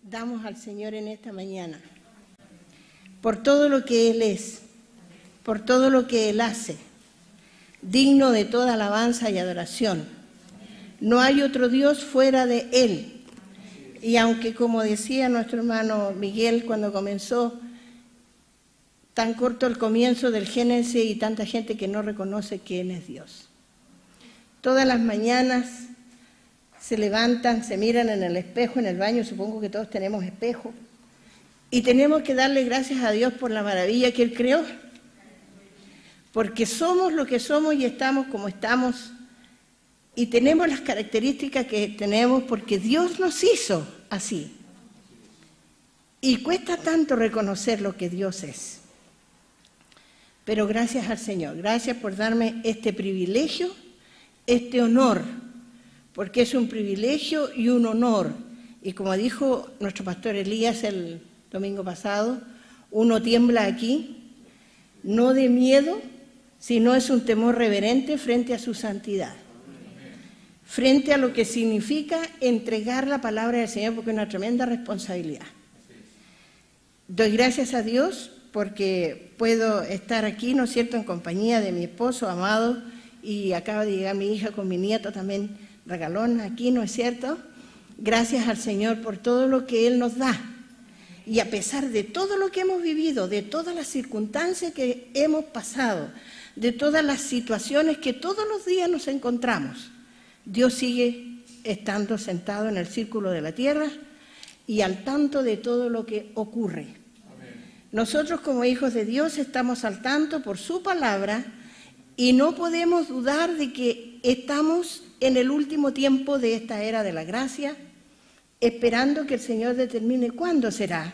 damos al Señor en esta mañana, por todo lo que Él es, por todo lo que Él hace, digno de toda alabanza y adoración. No hay otro Dios fuera de Él. Y aunque, como decía nuestro hermano Miguel cuando comenzó, tan corto el comienzo del Génesis y tanta gente que no reconoce quién es Dios. Todas las mañanas se levantan, se miran en el espejo, en el baño, supongo que todos tenemos espejo, y tenemos que darle gracias a Dios por la maravilla que Él creó, porque somos lo que somos y estamos como estamos, y tenemos las características que tenemos porque Dios nos hizo así. Y cuesta tanto reconocer lo que Dios es. Pero gracias al Señor, gracias por darme este privilegio, este honor, porque es un privilegio y un honor. Y como dijo nuestro pastor Elías el domingo pasado, uno tiembla aquí, no de miedo, sino es un temor reverente frente a su santidad, frente a lo que significa entregar la palabra del Señor, porque es una tremenda responsabilidad. Doy gracias a Dios porque puedo estar aquí, ¿no es cierto?, en compañía de mi esposo amado, y acaba de llegar mi hija con mi nieto también regalón aquí, ¿no es cierto? Gracias al Señor por todo lo que Él nos da. Y a pesar de todo lo que hemos vivido, de todas las circunstancias que hemos pasado, de todas las situaciones que todos los días nos encontramos, Dios sigue estando sentado en el círculo de la tierra y al tanto de todo lo que ocurre. Nosotros como hijos de Dios estamos al tanto por su palabra y no podemos dudar de que estamos en el último tiempo de esta era de la gracia, esperando que el Señor determine cuándo será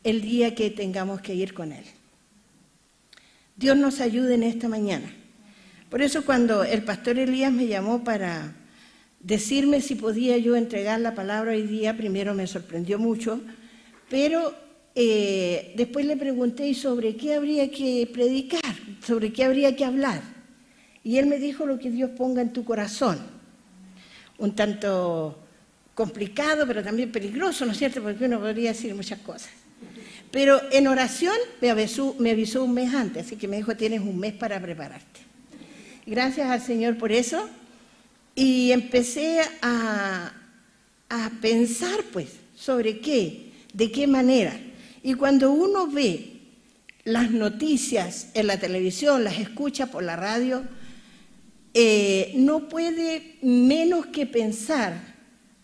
el día que tengamos que ir con Él. Dios nos ayude en esta mañana. Por eso cuando el pastor Elías me llamó para decirme si podía yo entregar la palabra hoy día, primero me sorprendió mucho, pero después le pregunté sobre qué habría que predicar, sobre qué habría que hablar. Y él me dijo lo que Dios ponga en tu corazón. Un tanto complicado, pero también peligroso, ¿no es cierto? Porque uno podría decir muchas cosas. Pero en oración me avisó un mes antes, así que me dijo, tienes un mes para prepararte. Gracias al Señor por eso. Y empecé a pensar, pues, sobre qué, de qué manera. Y cuando uno ve las noticias en la televisión, las escucha por la radio, no puede menos que pensar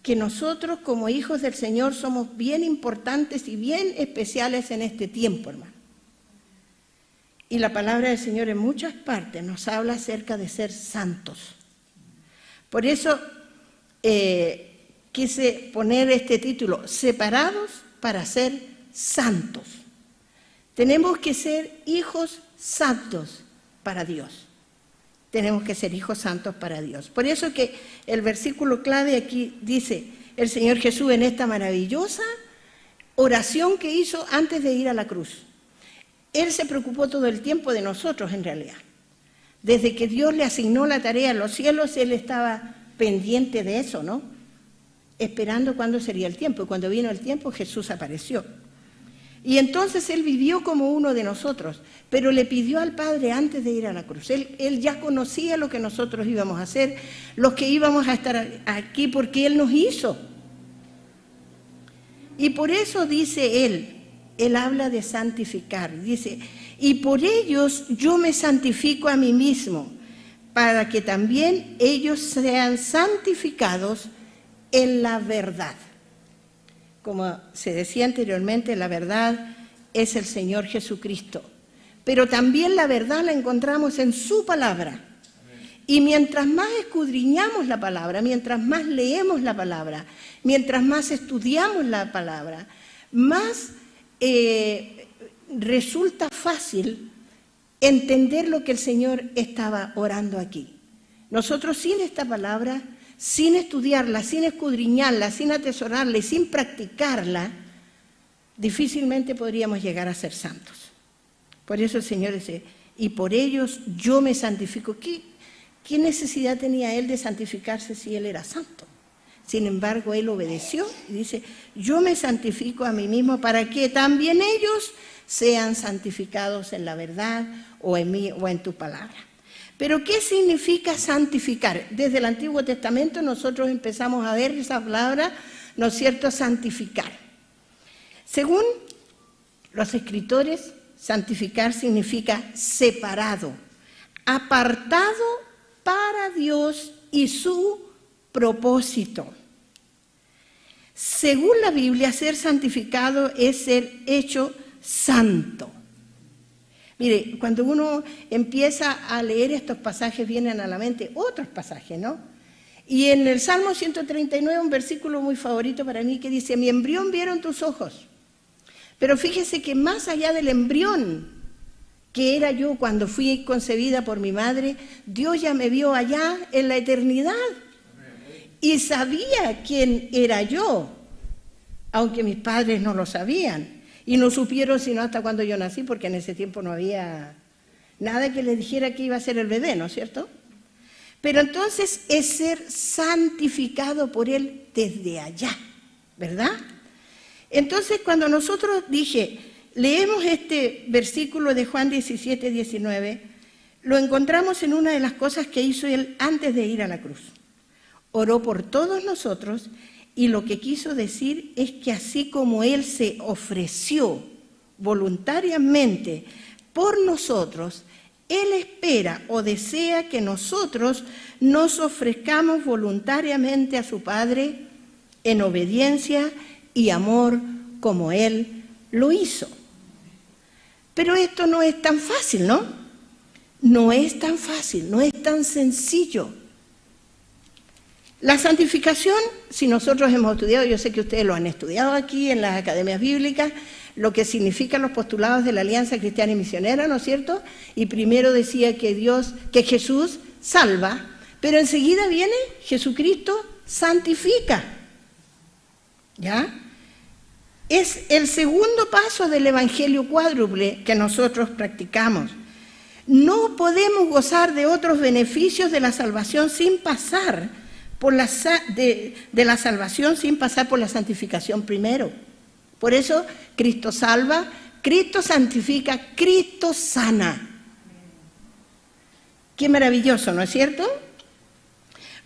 que nosotros como hijos del Señor somos bien importantes y bien especiales en este tiempo, hermano. Y la palabra del Señor en muchas partes nos habla acerca de ser santos. Por eso quise poner este título, separados para ser santos. Tenemos que ser hijos santos para Dios. Tenemos que ser hijos santos para Dios. Por eso que el versículo clave aquí dice, el Señor Jesús en esta maravillosa oración que hizo antes de ir a la cruz. Él se preocupó todo el tiempo de nosotros en realidad. Desde que Dios le asignó la tarea en los cielos, Él estaba pendiente de eso, ¿no? Esperando cuándo sería el tiempo. Y cuando vino el tiempo, Jesús apareció. Y entonces Él vivió como uno de nosotros, pero le pidió al Padre antes de ir a la cruz. Él ya conocía lo que nosotros íbamos a hacer, los que íbamos a estar aquí, porque Él nos hizo. Y por eso dice Él habla de santificar, dice, y por ellos yo me santifico a mí mismo, para que también ellos sean santificados en la verdad. Como se decía anteriormente, la verdad es el Señor Jesucristo. Pero también la verdad la encontramos en su palabra. Y mientras más escudriñamos la palabra, mientras más leemos la palabra, mientras más estudiamos la palabra, más resulta fácil entender lo que el Señor estaba orando aquí. Nosotros sin esta palabra, sin estudiarla, sin escudriñarla, sin atesorarla y sin practicarla, difícilmente podríamos llegar a ser santos. Por eso el Señor dice, y por ellos yo me santifico. ¿Qué necesidad tenía Él de santificarse si Él era santo? Sin embargo, Él obedeció y dice, yo me santifico a mí mismo para que también ellos sean santificados en la verdad o en mí o en tu palabra. Pero ¿qué significa santificar? Desde el Antiguo Testamento nosotros empezamos a ver esa palabra, ¿no es cierto?, santificar. Según los escritores, santificar significa separado, apartado para Dios y su propósito. Según la Biblia, ser santificado es ser hecho santo. Mire, cuando uno empieza a leer estos pasajes, vienen a la mente otros pasajes, ¿no? Y en el Salmo 139, un versículo muy favorito para mí que dice, mi embrión vieron tus ojos. Pero fíjese que más allá del embrión que era yo cuando fui concebida por mi madre, Dios ya me vio allá en la eternidad y sabía quién era yo, aunque mis padres no lo sabían. Y no supieron sino hasta cuando yo nací, porque en ese tiempo no había nada que les dijera que iba a ser el bebé, ¿no es cierto? Pero entonces es ser santificado por Él desde allá, ¿verdad? Entonces cuando nosotros leemos este versículo de Juan 17, 19, lo encontramos en una de las cosas que hizo Él antes de ir a la cruz. Oró por todos nosotros. Y lo que quiso decir es que así como Él se ofreció voluntariamente por nosotros, Él espera o desea que nosotros nos ofrezcamos voluntariamente a su Padre en obediencia y amor como Él lo hizo. Pero esto no es tan fácil, ¿no? No es tan fácil, no es tan sencillo. La santificación, si nosotros hemos estudiado, yo sé que ustedes lo han estudiado aquí en las academias bíblicas, lo que significan los postulados de la Alianza Cristiana y Misionera, ¿no es cierto? Y primero decía que Jesús salva, pero enseguida viene Jesucristo santifica. ¿Ya? Es el segundo paso del Evangelio cuádruple que nosotros practicamos. No podemos gozar de otros beneficios de la salvación sin pasar de la salvación sin pasar por la santificación primero. Por eso Cristo salva, Cristo santifica, Cristo sana. Qué maravilloso, ¿no es cierto?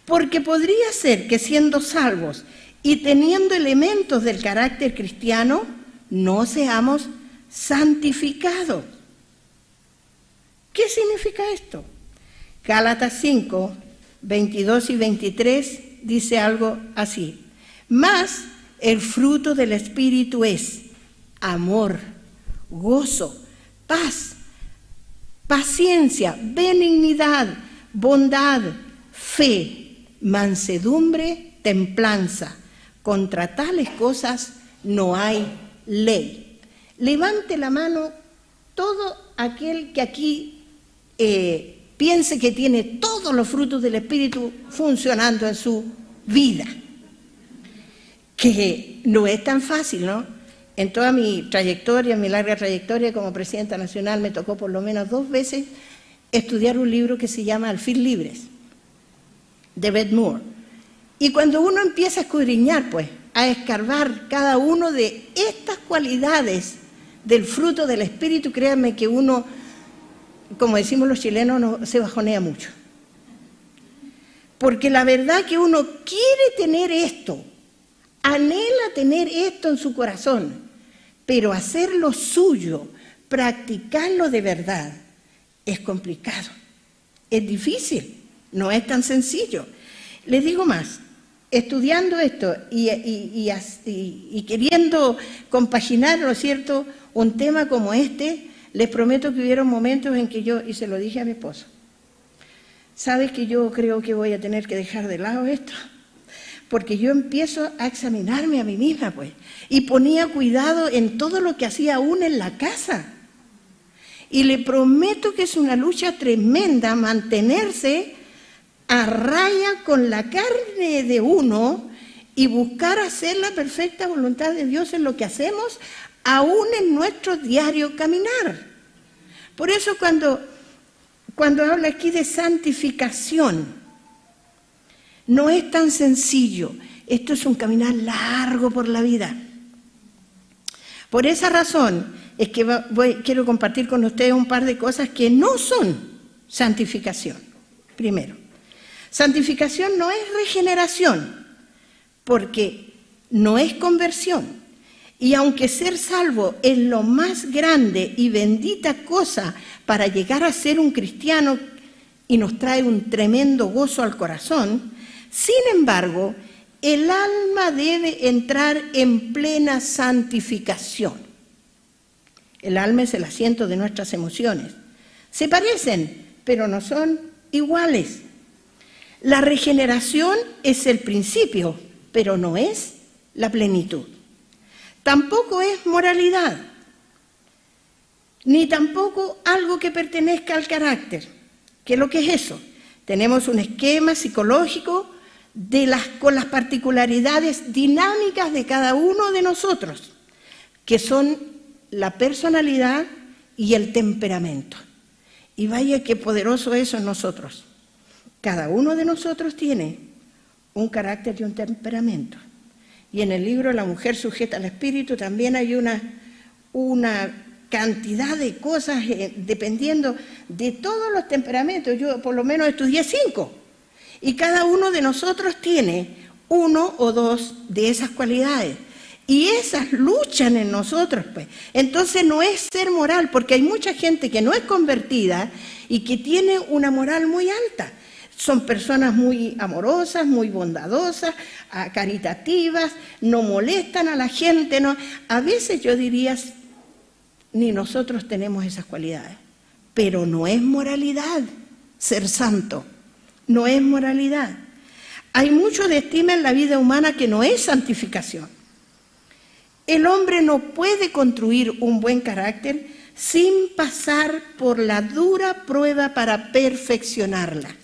Porque podría ser que siendo salvos y teniendo elementos del carácter cristiano, no seamos santificados. ¿Qué significa esto? Gálatas 5, 22 y 23 dice algo así. Mas el fruto del Espíritu es amor, gozo, paz, paciencia, benignidad, bondad, fe, mansedumbre, templanza. Contra tales cosas no hay ley. Levante la mano todo aquel que aquí piense que tiene todos los frutos del Espíritu funcionando en su vida. Que no es tan fácil, ¿no? En toda mi trayectoria, mi larga trayectoria como presidenta nacional, me tocó por lo menos 2 veces estudiar un libro que se llama Al fin libres, de Beth Moore. Y cuando uno empieza a escudriñar, pues, a escarbar cada uno de estas cualidades del fruto del Espíritu, créanme que uno, como decimos los chilenos, no se bajonea mucho. Porque la verdad que uno quiere tener esto, anhela tener esto en su corazón, pero hacerlo suyo, practicarlo de verdad, es complicado, es difícil, no es tan sencillo. Les digo más, estudiando esto y queriendo compaginar, ¿no es cierto?, un tema como este, les prometo que hubieron momentos en que yo, y se lo dije a mi esposo, ¿sabes que yo creo que voy a tener que dejar de lado esto? Porque yo empiezo a examinarme a mí misma, pues, y ponía cuidado en todo lo que hacía aún en la casa. Y le prometo que es una lucha tremenda mantenerse a raya con la carne de uno y buscar hacer la perfecta voluntad de Dios en lo que hacemos, aún en nuestro diario caminar. Por eso cuando habla aquí de santificación, no es tan sencillo. esto es un caminar largo por la vida. Por esa razón es que quiero compartir con ustedes un par de cosas que no son santificación. Primero, santificación no es regeneración, porque no es conversión. Y aunque ser salvo es lo más grande y bendita cosa para llegar a ser un cristiano y nos trae un tremendo gozo al corazón, sin embargo, el alma debe entrar en plena santificación. El alma es el asiento de nuestras emociones. Se parecen, pero no son iguales. La regeneración es el principio, pero no es la plenitud. Tampoco es moralidad, ni tampoco algo que pertenezca al carácter. ¿Qué es lo que es eso? Tenemos un esquema psicológico con las particularidades dinámicas de cada uno de nosotros, que son la personalidad y el temperamento. Y vaya qué poderoso eso en nosotros. Cada uno de nosotros tiene un carácter y un temperamento. Y en el libro La mujer sujeta al espíritu también hay una cantidad de cosas dependiendo de todos los temperamentos. Yo por lo menos estudié 5. Y cada uno de nosotros tiene 1 o 2 de esas cualidades. Y esas luchan en nosotros, pues. Entonces no es ser moral, porque hay mucha gente que no es convertida y que tiene una moral muy alta. Son personas muy amorosas, muy bondadosas, caritativas, no molestan a la gente. No. A veces yo diría, ni nosotros tenemos esas cualidades. Pero no es moralidad ser santo, no es moralidad. Hay mucho de estima en la vida humana que no es santificación. El hombre no puede construir un buen carácter sin pasar por la dura prueba para perfeccionarla.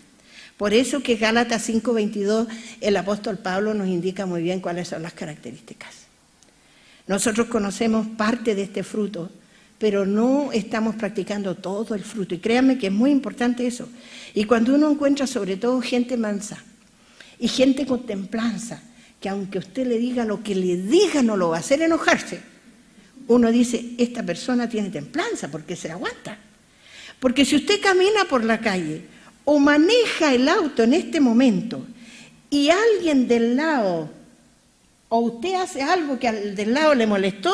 Por eso que Gálatas 5:22, el apóstol Pablo nos indica muy bien cuáles son las características. Nosotros conocemos parte de este fruto, pero no estamos practicando todo el fruto. Y créanme que es muy importante eso. Y cuando uno encuentra sobre todo gente mansa y gente con templanza, que aunque usted le diga lo que le diga no lo va a hacer enojarse, uno dice, esta persona tiene templanza porque se aguanta. Porque si usted camina por la calle o maneja el auto en este momento y alguien del lado, o usted hace algo que al del lado le molestó,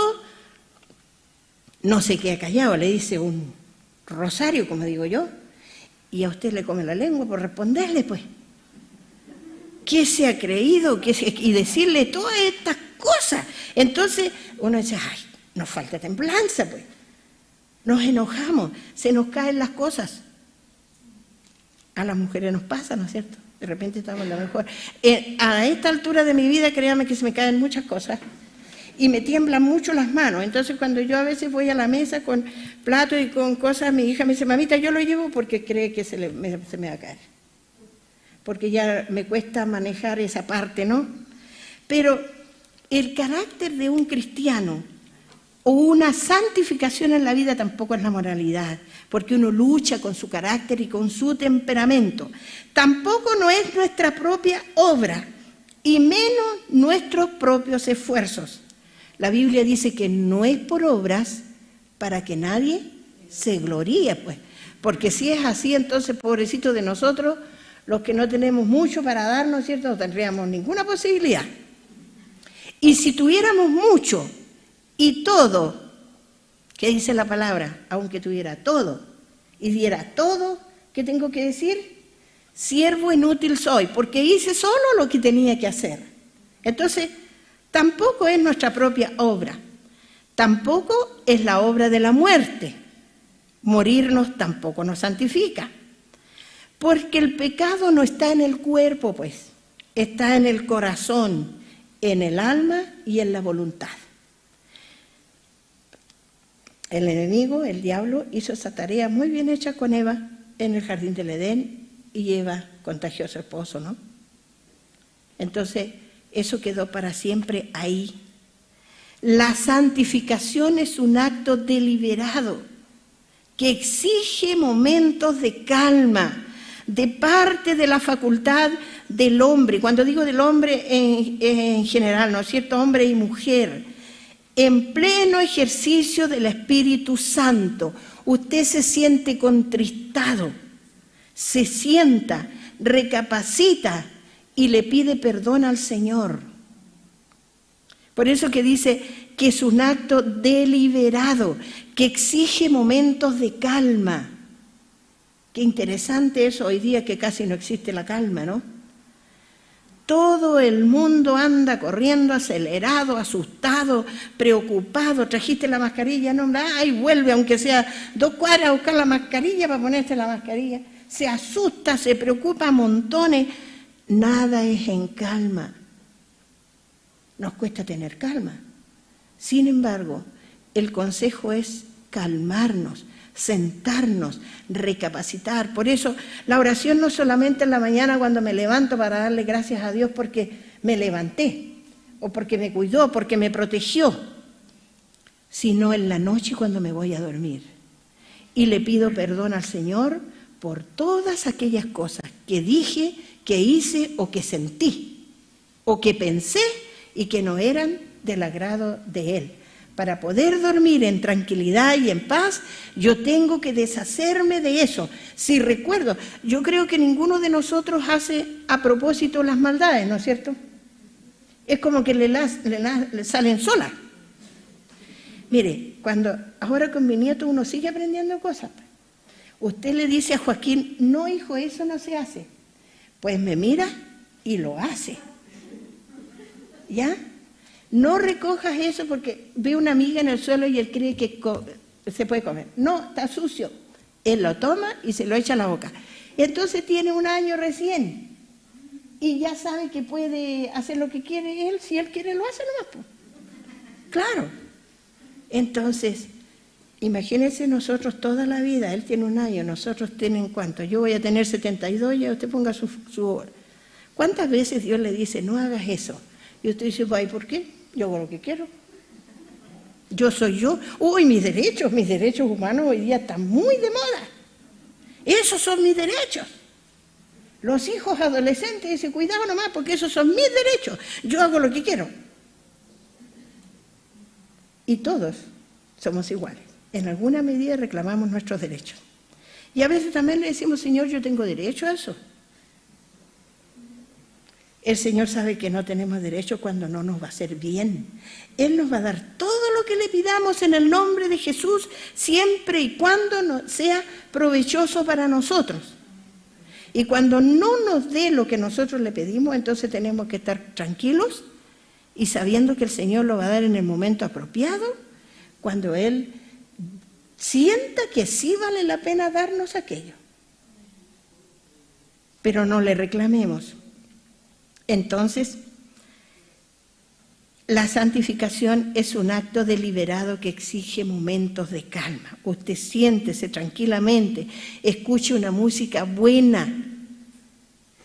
no se queda callado, le dice un rosario, como digo yo, y a usted le come la lengua por responderle, pues. ¿Qué se ha creído? Y decirle todas estas cosas. Entonces uno dice, ay, nos falta templanza, pues. Nos enojamos, se nos caen las cosas. A las mujeres nos pasa, ¿no es cierto? De repente estamos en la mejor. A esta altura de mi vida, créanme que se me caen muchas cosas y me tiemblan mucho las manos. Entonces, cuando yo a veces voy a la mesa con platos y con cosas, mi hija me dice, mamita, yo lo llevo porque cree que se me va a caer. Porque ya me cuesta manejar esa parte, ¿no? Pero el carácter de un cristiano o una santificación en la vida tampoco es la moralidad, porque uno lucha con su carácter y con su temperamento. Tampoco no es nuestra propia obra, y menos nuestros propios esfuerzos. La Biblia dice que no es por obras para que nadie se gloríe, pues. Porque si es así, entonces, pobrecito de nosotros, los que no tenemos mucho para darnos, ¿cierto? No tendríamos ninguna posibilidad. Y si tuviéramos mucho y todo, ¿qué dice la palabra? Aunque tuviera todo y diera todo, ¿qué tengo que decir? Siervo inútil soy, porque hice solo lo que tenía que hacer. Entonces, tampoco es nuestra propia obra. Tampoco es la obra de la muerte. Morirnos tampoco nos santifica. Porque el pecado no está en el cuerpo, pues, está en el corazón, en el alma y en la voluntad. El enemigo, el diablo, hizo esa tarea muy bien hecha con Eva en el jardín del Edén y Eva contagió a su esposo, ¿no? Entonces, eso quedó para siempre ahí. La santificación es un acto deliberado que exige momentos de calma, de parte de la facultad del hombre. Cuando digo del hombre en general, ¿no es cierto? Hombre y mujer, en pleno ejercicio del Espíritu Santo. Usted se siente contristado, se sienta, recapacita y le pide perdón al Señor. Por eso que dice que es un acto deliberado, que exige momentos de calma. Qué interesante eso hoy día que casi no existe la calma, ¿no? Todo el mundo anda corriendo, acelerado, asustado, preocupado. ¿Trajiste la mascarilla? No, ay, vuelve, aunque sea 2 cuadras a buscar la mascarilla para ponerte la mascarilla. Se asusta, se preocupa a montones. Nada es en calma. Nos cuesta tener calma. Sin embargo, el consejo es calmarnos, sentarnos, recapacitar. Por eso la oración no solamente en la mañana cuando me levanto para darle gracias a Dios porque me levanté, o porque me cuidó, porque me protegió, sino en la noche cuando me voy a dormir. Y le pido perdón al Señor por todas aquellas cosas que dije, que hice o que sentí, o que pensé y que no eran del agrado de Él. Para poder dormir en tranquilidad y en paz, yo tengo que deshacerme de eso. Si recuerdo, yo creo que ninguno de nosotros hace a propósito las maldades, ¿no es cierto? Es como que le salen solas. Mire, ahora con mi nieto uno sigue aprendiendo cosas. Usted le dice a Joaquín, no hijo, eso no se hace. Pues me mira y lo hace. ¿Ya? No recojas eso porque ve una miga en el suelo y él cree que se puede comer. No, está sucio. Él lo toma y se lo echa a la boca. Entonces tiene 1 año recién y ya sabe que puede hacer lo que quiere él. Si él quiere lo hace nomás, pues. Claro. Entonces, imagínense nosotros toda la vida. Él tiene 1 año, nosotros tienen ¿cuánto? Yo voy a tener 72 y usted ponga su hora. ¿Cuántas veces Dios le dice, no hagas eso? Y usted dice, ay, ¿por qué? Yo hago lo que quiero. Yo soy yo. Uy, mis derechos humanos hoy día están muy de moda. Esos son mis derechos. Los hijos adolescentes dicen, cuidado nomás, porque esos son mis derechos. Yo hago lo que quiero. Y todos somos iguales. En alguna medida reclamamos nuestros derechos. Y a veces también le decimos, Señor, yo tengo derecho a eso. El Señor sabe que no tenemos derecho cuando no nos va a hacer bien. Él nos va a dar todo lo que le pidamos en el nombre de Jesús, siempre y cuando sea provechoso para nosotros. Y cuando no nos dé lo que nosotros le pedimos, entonces tenemos que estar tranquilos y sabiendo que el Señor lo va a dar en el momento apropiado, cuando Él sienta que sí vale la pena darnos aquello. Pero no le reclamemos. Entonces, la santificación es un acto deliberado que exige momentos de calma. Usted siéntese tranquilamente, escuche una música buena.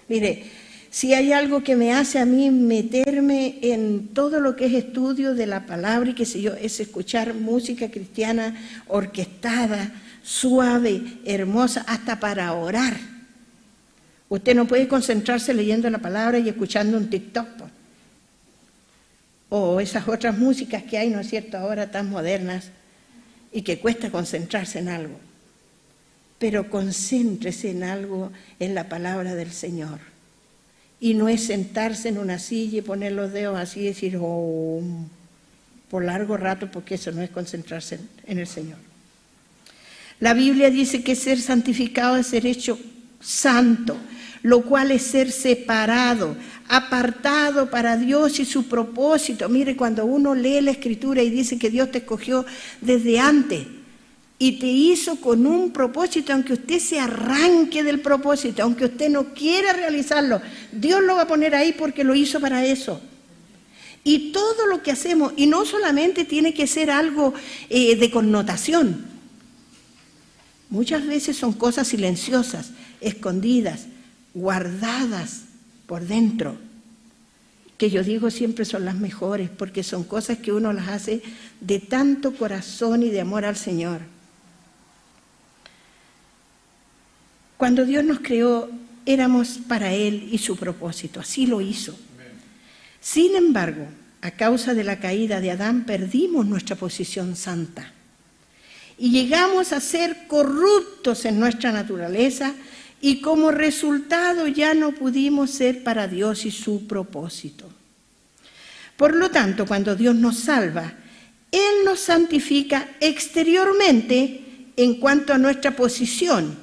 Mire, si hay algo que me hace a mí meterme en todo lo que es estudio de la palabra y qué sé yo, es escuchar música cristiana orquestada, suave, hermosa, hasta para orar. Usted no puede concentrarse leyendo la palabra y escuchando un TikTok. O esas otras músicas que hay, ¿no es cierto?, ahora tan modernas y que cuesta concentrarse en algo. Pero concéntrese en algo, en la palabra del Señor. Y no es sentarse en una silla y poner los dedos así y decir, oh, por largo rato, porque eso no es concentrarse en el Señor. La Biblia dice que ser santificado es ser hecho santo, lo cual es ser separado, apartado para Dios y su propósito. Mire, cuando uno lee la Escritura y dice que Dios te escogió desde antes y te hizo con un propósito, aunque usted se arranque del propósito, aunque usted no quiera realizarlo, Dios lo va a poner ahí porque lo hizo para eso. Y todo lo que hacemos, y no solamente tiene que ser algo de connotación, muchas veces son cosas silenciosas, escondidas, guardadas por dentro, que yo digo siempre son las mejores, porque son cosas que uno las hace de tanto corazón y de amor al Señor. Cuando Dios nos creó, éramos para Él y su propósito. Así lo hizo. Sin embargo, a causa de la caída de Adán, perdimos nuestra posición santa y llegamos a ser corruptos en nuestra naturaleza, y como resultado ya no pudimos ser para Dios y su propósito. Por lo tanto, cuando Dios nos salva, Él nos santifica exteriormente en cuanto a nuestra posición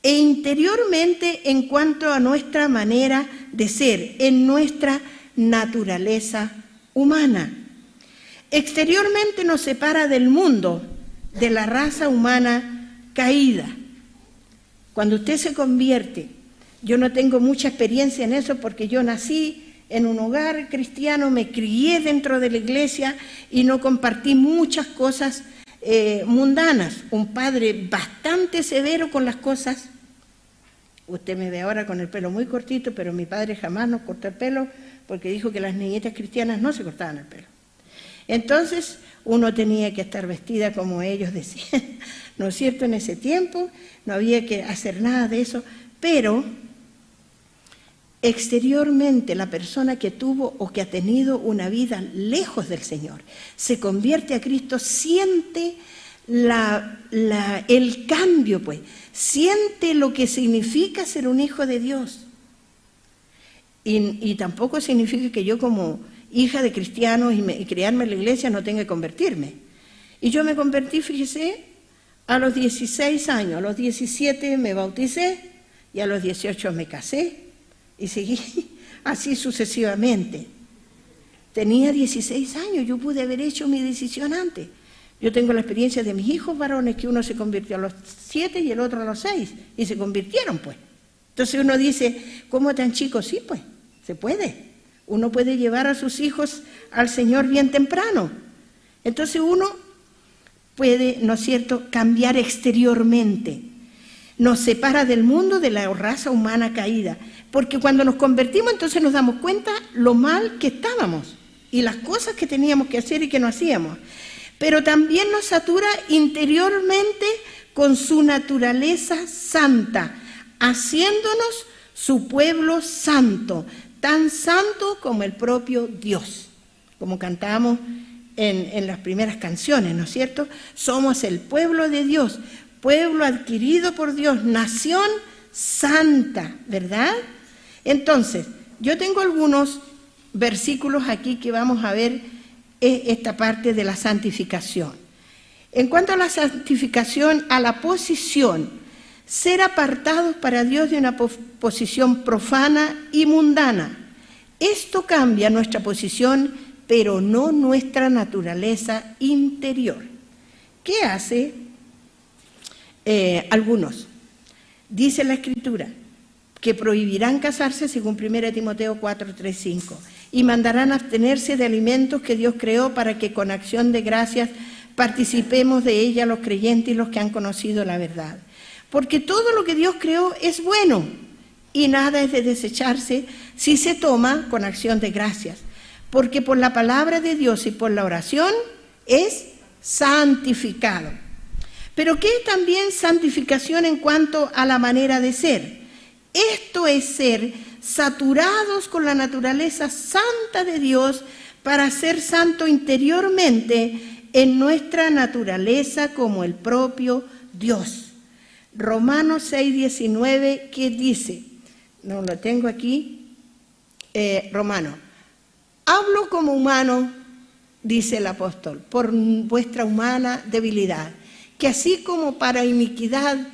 e interiormente en cuanto a nuestra manera de ser, en nuestra naturaleza humana. Exteriormente nos separa del mundo, de la raza humana caída. Cuando usted se convierte, yo no tengo mucha experiencia en eso porque yo nací en un hogar cristiano, me crié dentro de la iglesia y no compartí muchas cosas mundanas. Un padre bastante severo con las cosas. Usted me ve ahora con el pelo muy cortito, pero mi padre jamás nos cortó el pelo porque dijo que las niñitas cristianas no se cortaban el pelo. Entonces, uno tenía que estar vestida como ellos decían, ¿no es cierto? En ese tiempo no había que hacer nada de eso, pero exteriormente la persona que tuvo o que ha tenido una vida lejos del Señor, se convierte a Cristo, siente el cambio, pues, siente lo que significa ser un hijo de Dios. Y tampoco significa que yo como hija de cristianos y criarme en la iglesia no tenga que convertirme. Y yo me convertí, fíjese, a los 16 años, a los 17 me bauticé y a los 18 me casé y seguí así sucesivamente. Tenía 16 años, yo pude haber hecho mi decisión antes. Yo tengo la experiencia de mis hijos varones, que uno se convirtió a los 7 y el otro a los 6, y se convirtieron, pues. Entonces uno dice, ¿cómo tan chicos? Sí, pues, se puede. Uno puede llevar a sus hijos al Señor bien temprano. Entonces uno puede, ¿no es cierto?, cambiar exteriormente. Nos separa del mundo, de la raza humana caída. Porque cuando nos convertimos, entonces nos damos cuenta lo mal que estábamos y las cosas que teníamos que hacer y que no hacíamos. Pero también nos satura interiormente con su naturaleza santa, haciéndonos su pueblo santo, tan santo como el propio Dios, como cantamos en las primeras canciones, ¿no es cierto? Somos el pueblo de Dios, pueblo adquirido por Dios, nación santa, ¿verdad? Entonces, yo tengo algunos versículos aquí que vamos a ver esta parte de la santificación. En cuanto a la santificación, a la posición, ser apartados para Dios de una posición profana y mundana. Esto cambia nuestra posición, pero no nuestra naturaleza interior. ¿Qué hace algunos? Dice la Escritura que prohibirán casarse según 1 Timoteo 4, 3, 5 y mandarán abstenerse de alimentos que Dios creó para que con acción de gracias participemos de ella los creyentes y los que han conocido la verdad. Porque todo lo que Dios creó es bueno y nada es de desecharse si se toma con acción de gracias. Porque por la palabra de Dios y por la oración es santificado. Pero ¿qué es también santificación en cuanto a la manera de ser? Esto es ser saturados con la naturaleza santa de Dios para ser santo interiormente en nuestra naturaleza como el propio Dios. Romanos 6, 19, ¿qué dice? No lo tengo aquí. Romano. Hablo como humano, dice el apóstol, por vuestra humana debilidad, que así como para iniquidad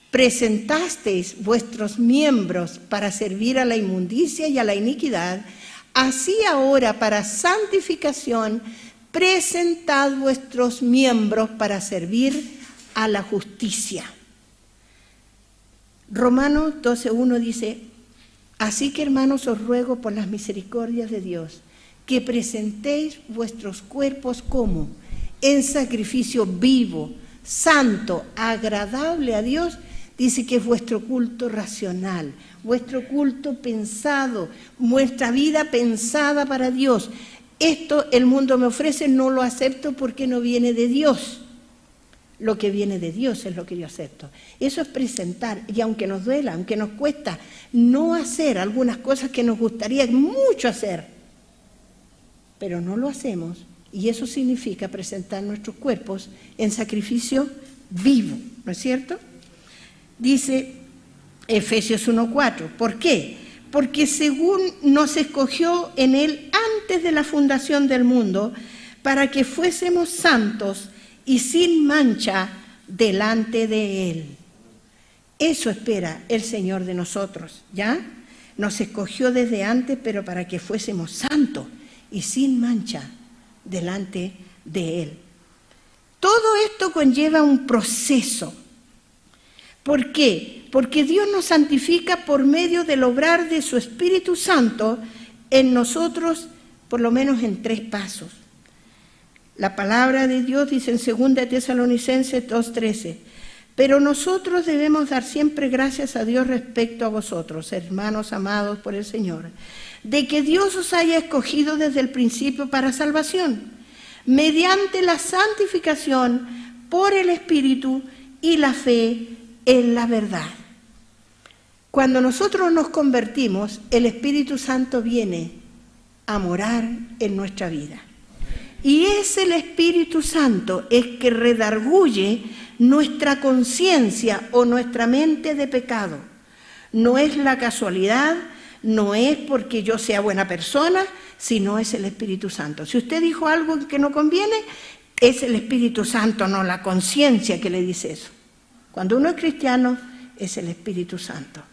presentasteis vuestros miembros para servir a la inmundicia y a la iniquidad, así ahora para santificación presentad vuestros miembros para servir a la justicia. Romanos 12:1 dice, así que hermanos os ruego por las misericordias de Dios, que presentéis vuestros cuerpos como en sacrificio vivo, santo, agradable a Dios. Dice que es vuestro culto racional, vuestro culto pensado, vuestra vida pensada para Dios. Esto el mundo me ofrece, no lo acepto porque no viene de Dios. Lo que viene de Dios es lo que yo acepto. Eso es presentar, y aunque nos duela, aunque nos cuesta no hacer algunas cosas que nos gustaría mucho hacer, pero no lo hacemos, y eso significa presentar nuestros cuerpos en sacrificio vivo, ¿no es cierto? Dice Efesios 1:4, ¿por qué? Porque según nos escogió en Él antes de la fundación del mundo, para que fuésemos santos y sin mancha delante de Él. Eso espera el Señor de nosotros, ¿ya? Nos escogió desde antes, pero para que fuésemos santos y sin mancha delante de Él. Todo esto conlleva un proceso. ¿Por qué? Porque Dios nos santifica por medio del obrar de su Espíritu Santo en nosotros, por lo menos en 3 pasos. La palabra de Dios dice en 2 Tesalonicenses 2:13, pero nosotros debemos dar siempre gracias a Dios respecto a vosotros, hermanos amados por el Señor, de que Dios os haya escogido desde el principio para salvación, mediante la santificación por el Espíritu y la fe en la verdad. Cuando nosotros nos convertimos, el Espíritu Santo viene a morar en nuestra vida. Y es el Espíritu Santo el que redarguye nuestra conciencia o nuestra mente de pecado. No es la casualidad, no es porque yo sea buena persona, sino es el Espíritu Santo. Si usted dijo algo que no conviene, es el Espíritu Santo, no la conciencia que le dice eso. Cuando uno es cristiano, es el Espíritu Santo.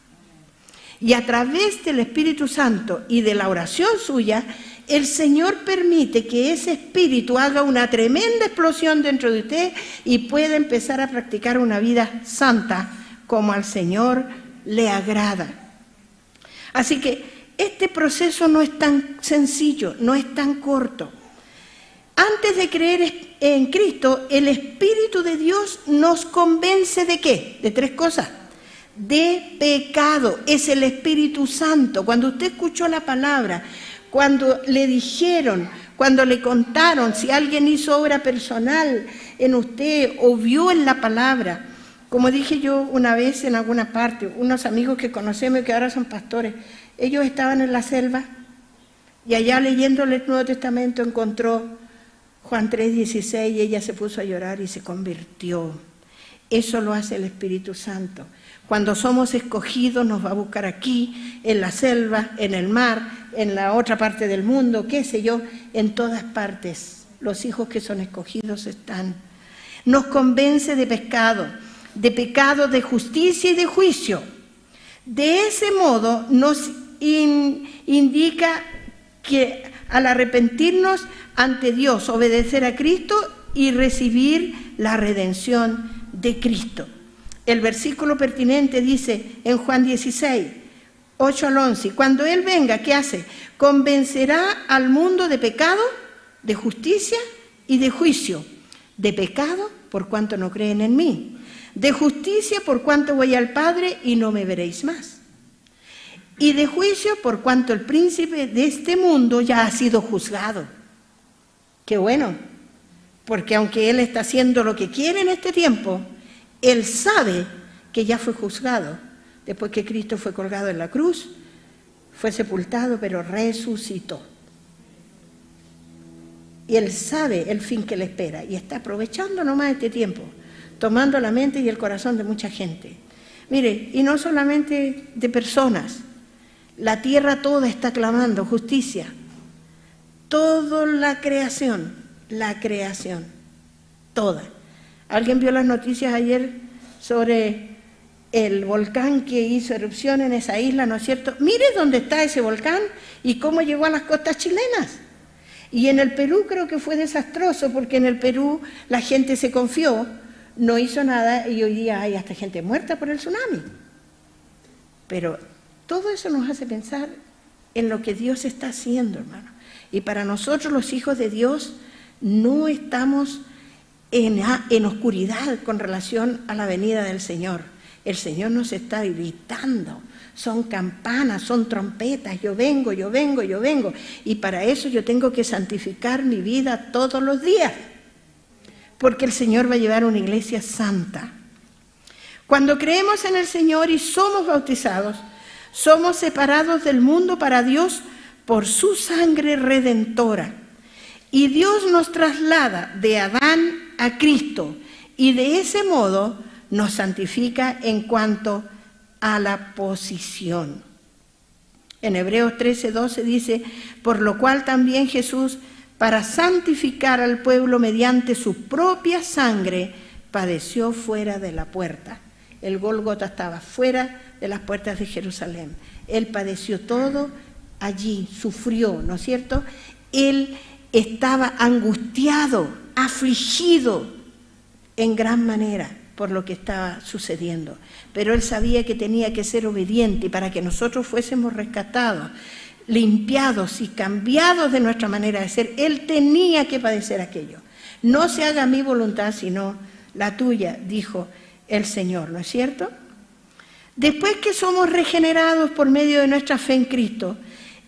Y a través del Espíritu Santo y de la oración suya, el Señor permite que ese espíritu haga una tremenda explosión dentro de usted y pueda empezar a practicar una vida santa como al Señor le agrada. Así que este proceso no es tan sencillo, no es tan corto. Antes de creer en Cristo, el Espíritu de Dios nos convence ¿de qué? De 3 cosas. De pecado, es el Espíritu Santo. Cuando usted escuchó la palabra, cuando le dijeron, cuando le contaron, si alguien hizo obra personal en usted o vio en la palabra, como dije yo una vez en alguna parte, unos amigos que conocemos y que ahora son pastores, ellos estaban en la selva y allá leyéndole el Nuevo Testamento encontró Juan 3:16 y ella se puso a llorar y se convirtió. Eso lo hace el Espíritu Santo. Cuando somos escogidos nos va a buscar aquí, en la selva, en el mar, en la otra parte del mundo, qué sé yo, en todas partes. Los hijos que son escogidos están. Nos convence de pecado, de justicia y de juicio. De ese modo nos indica que al arrepentirnos ante Dios, obedecer a Cristo y recibir la redención de Cristo. El versículo pertinente dice en Juan 16, 8 al 11, cuando Él venga, ¿qué hace? Convencerá al mundo de pecado, de justicia y de juicio. De pecado, por cuanto no creen en mí. De justicia, por cuanto voy al Padre y no me veréis más. Y de juicio, por cuanto el príncipe de este mundo ya ha sido juzgado. Qué bueno, porque aunque Él está haciendo lo que quiere en este tiempo, Él sabe que ya fue juzgado. Después que Cristo fue colgado en la cruz, fue sepultado, pero resucitó. Y Él sabe el fin que le espera y está aprovechando nomás este tiempo, tomando la mente y el corazón de mucha gente. Mire, y no solamente de personas, la tierra toda está clamando justicia. Toda la creación, toda. ¿Alguien vio las noticias ayer sobre el volcán que hizo erupción en esa isla, no es cierto? Mire dónde está ese volcán y cómo llegó a las costas chilenas. Y en el Perú creo que fue desastroso, porque en el Perú la gente se confió, no hizo nada y hoy día hay hasta gente muerta por el tsunami. Pero todo eso nos hace pensar en lo que Dios está haciendo, hermano. Y para nosotros los hijos de Dios no estamos en oscuridad con relación a la venida del Señor. El Señor nos está gritando, son campanas, son trompetas, yo vengo. Y para eso yo tengo que santificar mi vida todos los días. porque el Señor va a llevar una iglesia santa. Cuando creemos en el Señor y somos bautizados, somos separados del mundo para Dios por su sangre redentora. Y Dios nos traslada de Adán a Cristo y de ese modo nos santifica en cuanto a la posición. En Hebreos 13:12 dice, por lo cual también Jesús, para santificar al pueblo mediante su propia sangre, padeció fuera de la puerta. El Gólgota estaba fuera de las puertas de Jerusalén. Él padeció todo allí, sufrió, ¿no es cierto? Él estaba angustiado, afligido en gran manera por lo que estaba sucediendo. Pero él sabía que tenía que ser obediente y para que nosotros fuésemos rescatados, limpiados y cambiados de nuestra manera de ser, él tenía que padecer aquello. No se haga mi voluntad sino la tuya, dijo el Señor, ¿no es cierto? Después que somos regenerados por medio de nuestra fe en Cristo,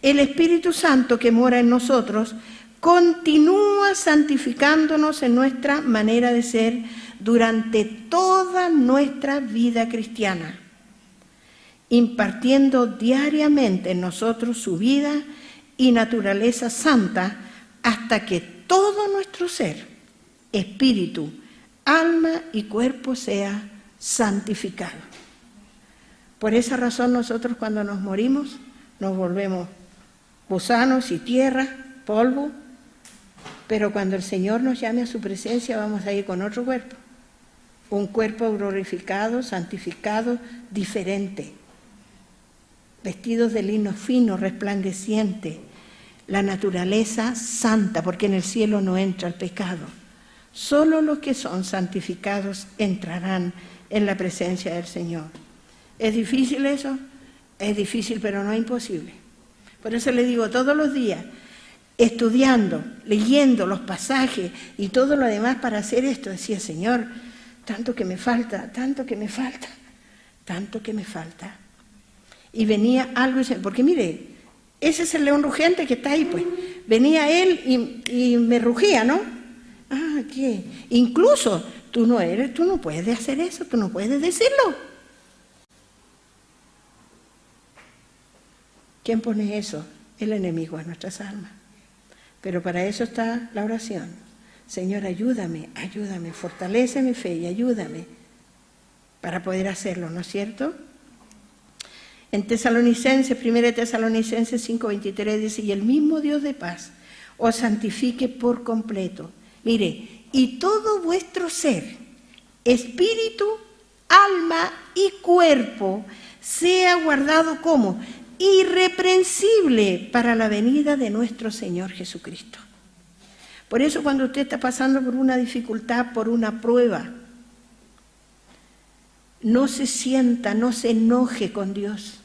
el Espíritu Santo que mora en nosotros continúa santificándonos en nuestra manera de ser durante toda nuestra vida cristiana, impartiendo diariamente en nosotros su vida y naturaleza santa hasta que todo nuestro ser, espíritu, alma y cuerpo sea santificado. Por esa razón nosotros cuando nos morimos nos volvemos gusanos y tierra, polvo, pero cuando el Señor nos llame a su presencia vamos a ir con otro cuerpo, un cuerpo glorificado, santificado, diferente, vestidos de lino fino, resplandeciente, la naturaleza santa, porque en el cielo no entra el pecado. Solo los que son santificados entrarán en la presencia del Señor. ¿Es difícil eso? Es difícil, pero no es imposible. Por eso le digo todos los días, estudiando, leyendo los pasajes y todo lo demás para hacer esto, decía, Señor, tanto que me falta, tanto que me falta, tanto que me falta. Y venía algo, porque mire, ese es el león rugiente que está ahí, pues. Venía él y me rugía, ¿no? Ah, ¿qué? Incluso tú no puedes hacer eso, tú no puedes decirlo. ¿Quién pone eso? El enemigo de nuestras almas. Pero para eso está la oración. Señor, ayúdame, ayúdame, fortalece mi fe y ayúdame para poder hacerlo, ¿no es cierto? En Tesalonicenses, 1 Tesalonicenses 5:23 dice, y el mismo Dios de paz os santifique por completo. Mire, y todo vuestro ser, espíritu, alma y cuerpo, sea guardado como irreprensible para la venida de nuestro Señor Jesucristo. Por eso cuando usted está pasando por una dificultad, por una prueba, no se sienta, no se enoje con Dios.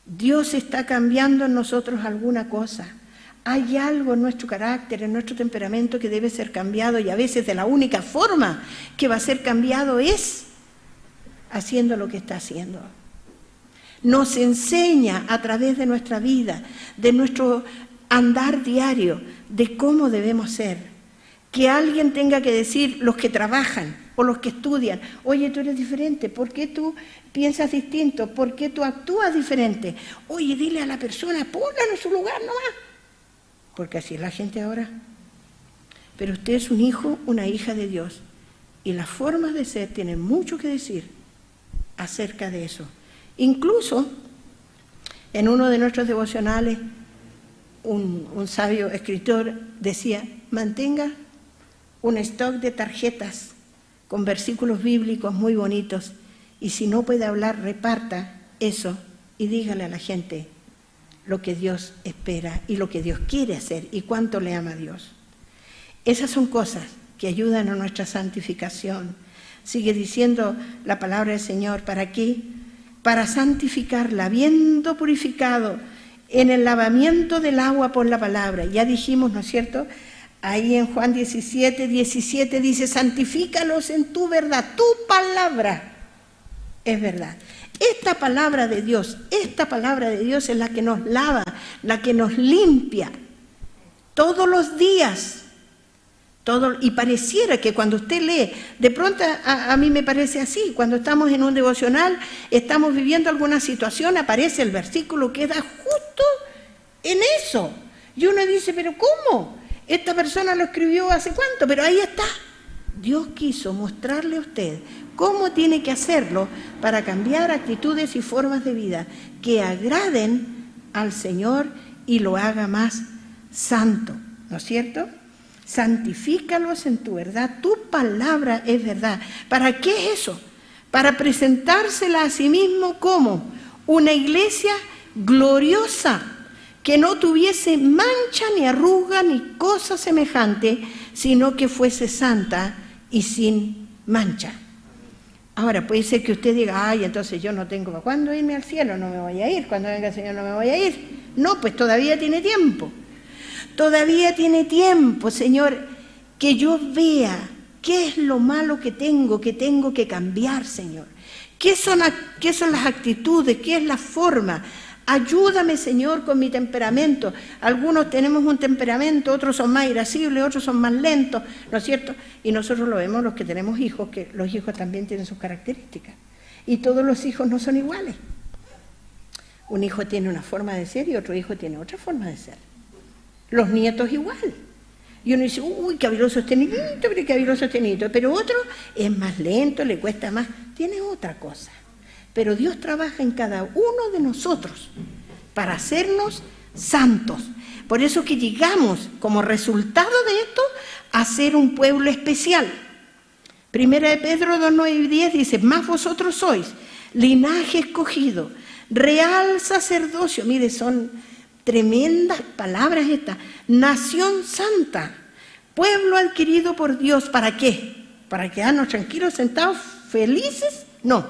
Dios está cambiando en nosotros alguna cosa. Hay algo en nuestro carácter, en nuestro temperamento que debe ser cambiado y a veces de la única forma que va a ser cambiado es haciendo lo que está haciendo. Nos enseña a través de nuestra vida, de nuestro andar diario, de cómo debemos ser. Que alguien tenga que decir, los que trabajan o los que estudian, oye, tú eres diferente, ¿por qué tú piensas distinto? ¿Por qué tú actúas diferente? Oye, dile a la persona, ponla en su lugar nomás. Porque así es la gente ahora. Pero usted es un hijo, una hija de Dios. Y las formas de ser tienen mucho que decir acerca de eso. Incluso, en uno de nuestros devocionales, un sabio escritor decía, mantenga un stock de tarjetas con versículos bíblicos muy bonitos y si no puede hablar, reparta eso y dígale a la gente lo que Dios espera y lo que Dios quiere hacer y cuánto le ama a Dios. Esas son cosas que ayudan a nuestra santificación. Sigue diciendo la palabra del Señor, ¿para qué? Para santificarla, habiendo purificado en el lavamiento del agua por la palabra. Ya dijimos, ¿no es cierto? Ahí en Juan 17 dice, santifícalos en tu verdad, tu palabra es verdad. Esta palabra de Dios es la que nos lava, la que nos limpia todos los días Todo, y pareciera que cuando usted lee, de pronto a mí me parece así, cuando estamos en un devocional, estamos viviendo alguna situación, aparece el versículo que da justo en eso. Y uno dice, pero ¿cómo? Esta persona lo escribió hace cuánto, pero ahí está. Dios quiso mostrarle a usted cómo tiene que hacerlo para cambiar actitudes y formas de vida que agraden al Señor y lo haga más santo, ¿no es cierto? Santifícalos en tu verdad, tu palabra es verdad. ¿Para qué es eso? Para presentársela a sí mismo como una iglesia gloriosa, que no tuviese mancha ni arruga ni cosa semejante, sino que fuese santa y sin mancha. Ahora, puede ser que usted diga, ay, entonces yo no tengo, ¿cuándo irme al cielo? No me voy a ir, cuando venga el Señor no me voy a ir. No, pues todavía tiene tiempo. Todavía tiene tiempo, Señor, que yo vea qué es lo malo que tengo que cambiar, Señor. ¿Qué son las actitudes? ¿Qué es la forma? Ayúdame, Señor, con mi temperamento. Algunos tenemos un temperamento, otros son más irascibles, otros son más lentos, ¿no es cierto? Y nosotros lo vemos los que tenemos hijos, que los hijos también tienen sus características. Y todos los hijos no son iguales. Un hijo tiene una forma de ser y otro hijo tiene otra forma de ser. Los nietos igual. Y uno dice, uy, qué habiloso este niñito, pero qué habiloso este niñito. Pero otro es más lento, le cuesta más, tiene otra cosa. Pero Dios trabaja en cada uno de nosotros para hacernos santos. Por eso que llegamos, como resultado de esto, a ser un pueblo especial. Primera de Pedro 2, 9 y 10 dice, más vosotros sois linaje escogido, real sacerdocio. Mire, son tremendas palabras estas. Nación santa, pueblo adquirido por Dios. ¿Para qué? ¿Para quedarnos tranquilos, sentados, felices? No.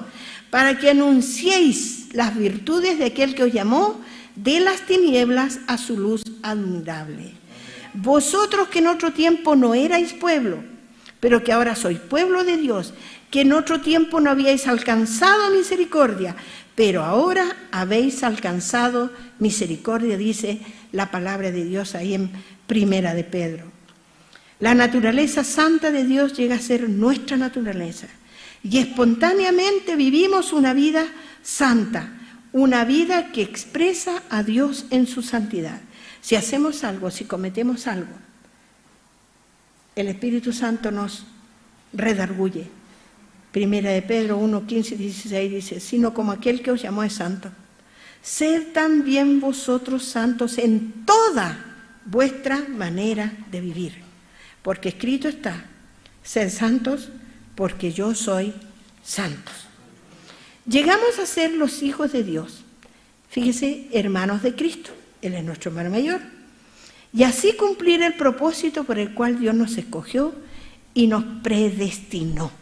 Para que anunciéis las virtudes de aquel que os llamó de las tinieblas a su luz admirable. Vosotros que en otro tiempo no erais pueblo, pero que ahora sois pueblo de Dios, que en otro tiempo no habíais alcanzado misericordia, pero ahora habéis alcanzado misericordia, dice la palabra de Dios ahí en Primera de Pedro. La naturaleza santa de Dios llega a ser nuestra naturaleza. Y espontáneamente vivimos una vida santa, una vida que expresa a Dios en su santidad. Si hacemos algo, si cometemos algo, el Espíritu Santo nos redarguye. Primera de Pedro 1, 15 y 16 dice, sino como aquel que os llamó es santo. Sed también vosotros santos en toda vuestra manera de vivir. Porque escrito está, sed santos porque yo soy santos. Llegamos a ser los hijos de Dios. Fíjese, hermanos de Cristo. Él es nuestro hermano mayor. Y así cumplir el propósito por el cual Dios nos escogió y nos predestinó.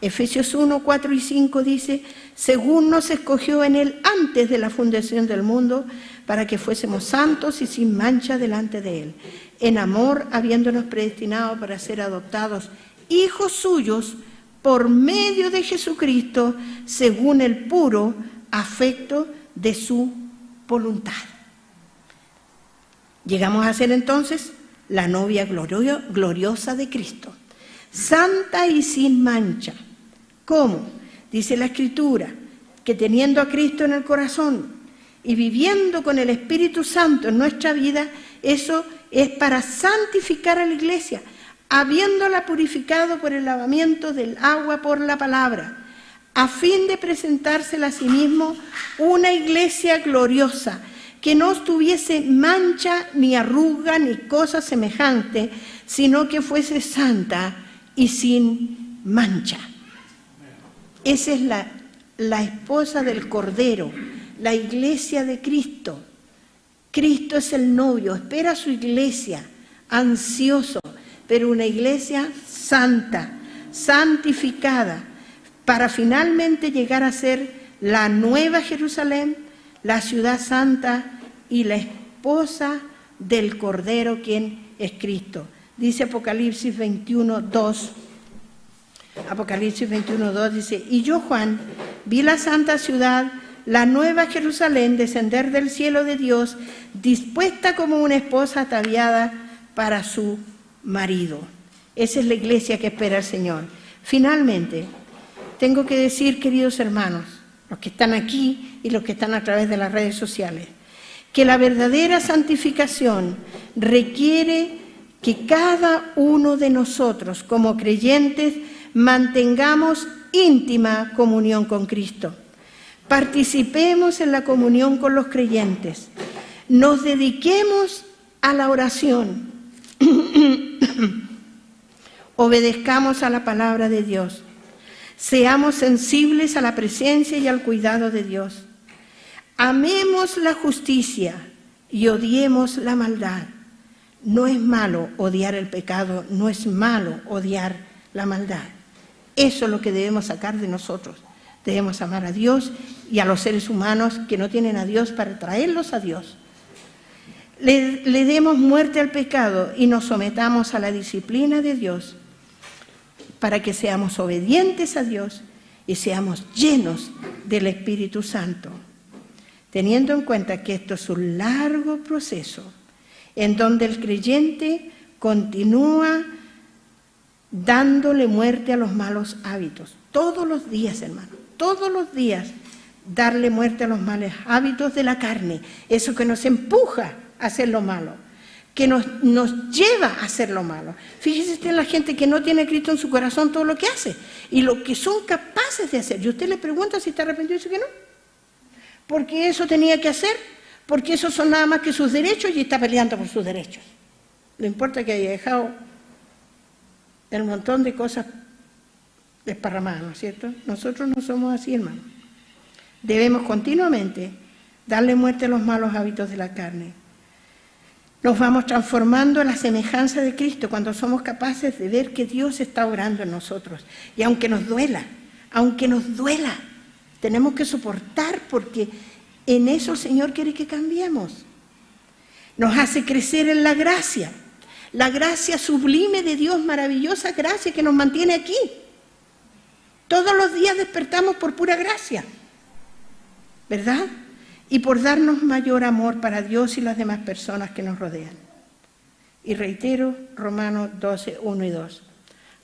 Efesios 1, 4 y 5 dice, según nos escogió en Él antes de la fundación del mundo, para que fuésemos santos y sin mancha delante de Él, en amor habiéndonos predestinado para ser adoptados hijos suyos por medio de Jesucristo, según el puro afecto de su voluntad. Llegamos a ser entonces la novia gloriosa de Cristo, santa y sin mancha. ¿Cómo? Dice la Escritura, que teniendo a Cristo en el corazón y viviendo con el Espíritu Santo en nuestra vida, eso es para santificar a la iglesia, habiéndola purificado por el lavamiento del agua por la palabra, a fin de presentársela a sí mismo una iglesia gloriosa, que no tuviese mancha, ni arruga, ni cosa semejante, sino que fuese santa y sin mancha. Esa es la esposa del Cordero, la iglesia de Cristo. Cristo es el novio, espera a su iglesia, ansioso, pero una iglesia santa, santificada, para finalmente llegar a ser la nueva Jerusalén, la ciudad santa y la esposa del Cordero, quien es Cristo. Dice Apocalipsis 21, 2. Apocalipsis 21, 2 dice, y yo, Juan, vi la santa ciudad, la nueva Jerusalén, descender del cielo de Dios, dispuesta como una esposa ataviada para su marido. Esa es la iglesia que espera el Señor. Finalmente, tengo que decir, queridos hermanos, los que están aquí y los que están a través de las redes sociales, que la verdadera santificación requiere que cada uno de nosotros, como creyentes, mantengamos íntima comunión con Cristo. Participemos en la comunión con los creyentes. Nos dediquemos a la oración. Obedezcamos a la palabra de Dios. Seamos sensibles a la presencia y al cuidado de Dios. Amemos la justicia y odiemos la maldad. No es malo odiar el pecado, no es malo odiar la maldad. Eso es lo que debemos sacar de nosotros. Debemos amar a Dios y a los seres humanos que no tienen a Dios para traerlos a Dios. Le demos muerte al pecado y nos sometamos a la disciplina de Dios para que seamos obedientes a Dios y seamos llenos del Espíritu Santo. Teniendo en cuenta que esto es un largo proceso en donde el creyente continúa dándole muerte a los malos hábitos. Todos los días, hermano, todos los días darle muerte a los malos hábitos de la carne. Eso que nos empuja a hacer lo malo, que nos lleva a hacer lo malo. Fíjese usted en la gente que no tiene a Cristo en su corazón todo lo que hace y lo que son capaces de hacer. Y usted le pregunta si está arrepentido y dice que no. Porque eso tenía que hacer, porque esos son nada más que sus derechos y está peleando por sus derechos. No importa que haya dejado el montón de cosas desparramadas, ¿no es cierto? Nosotros no somos así, hermano. Debemos continuamente darle muerte a los malos hábitos de la carne. Nos vamos transformando a la semejanza de Cristo cuando somos capaces de ver que Dios está obrando en nosotros. Y aunque nos duela, tenemos que soportar porque en eso el Señor quiere que cambiemos. Nos hace crecer en la gracia sublime de Dios, maravillosa gracia que nos mantiene aquí. Todos los días despertamos por pura gracia, ¿verdad? Y por darnos mayor amor para Dios y las demás personas que nos rodean. Y reitero, Romanos 12, 1 y 2.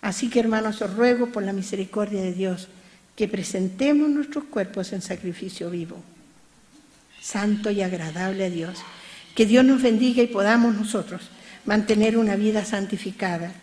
Así que, hermanos, os ruego por la misericordia de Dios que presentemos nuestros cuerpos en sacrificio vivo, santo y agradable a Dios. Que Dios nos bendiga y podamos nosotros mantener una vida santificada